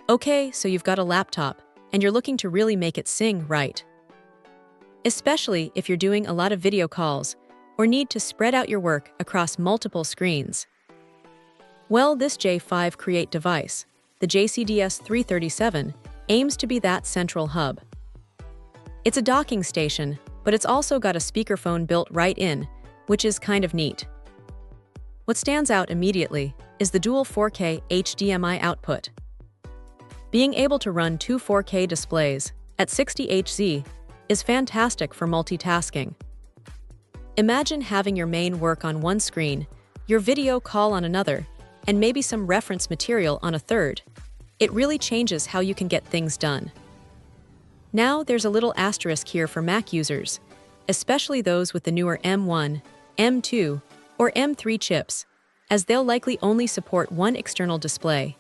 Okay, so you've got a laptop, and you're looking to really make it sing right. Especially if you're doing a lot of video calls or need to spread out your work across multiple screens. Well, this j5create device, the JCDS337, aims to be that central hub. It's a docking station, but it's also got a speakerphone built right in, which is kind of neat. What stands out immediately is the dual 4K HDMI output. Being able to run two 4K displays at 60 Hz is fantastic for multitasking. Imagine having your main work on one screen, your video call on another, and maybe some reference material on a third. It really changes how you can get things done. Now there's a little asterisk here for Mac users, especially those with the newer M1, M2, or M3 chips, as they'll likely only support one external display.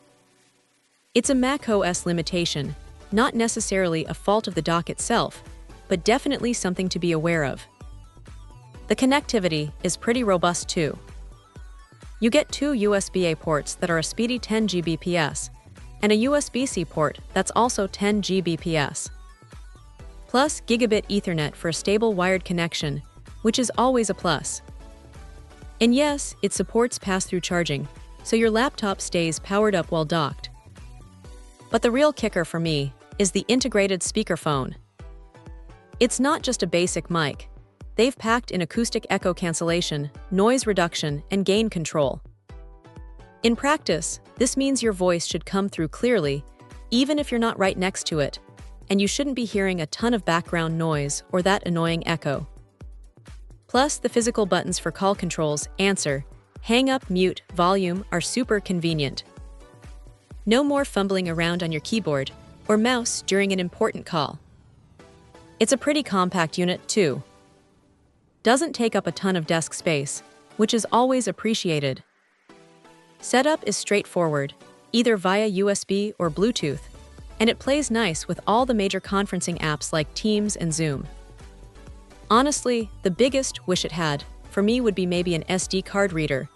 It's a macOS limitation, not necessarily a fault of the dock itself, but definitely something to be aware of. The connectivity is pretty robust too. You get two USB-A ports that are a speedy 10 Gbps, and a USB-C port that's also 10 Gbps. Plus Gigabit Ethernet for a stable wired connection, which is always a plus. And yes, it supports pass-through charging, so your laptop stays powered up while docked. But the real kicker for me is the integrated speakerphone. It's not just a basic mic. They've packed in acoustic echo cancellation, noise reduction, and gain control. In practice, this means your voice should come through clearly, even if you're not right next to it, and you shouldn't be hearing a ton of background noise or that annoying echo. Plus, the physical buttons for call controls, answer, hang up, mute, volume are super convenient. No more fumbling around on your keyboard or mouse during an important call. It's a pretty compact unit too. Doesn't take up a ton of desk space, which is always appreciated. Setup is straightforward, either via USB or Bluetooth, and it plays nice with all the major conferencing apps like Teams and Zoom. Honestly, the biggest wish it had, for me, would be maybe an SD card reader,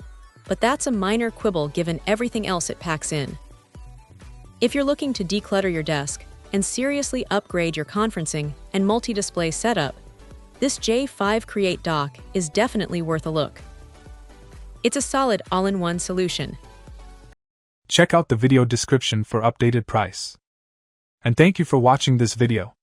but that's a minor quibble given everything else it packs in. If you're looking to declutter your desk and seriously upgrade your conferencing and multi-display setup, this j5create dock is definitely worth a look. It's a solid all-in-one solution. Check out the video description for updated price. And thank you for watching this video.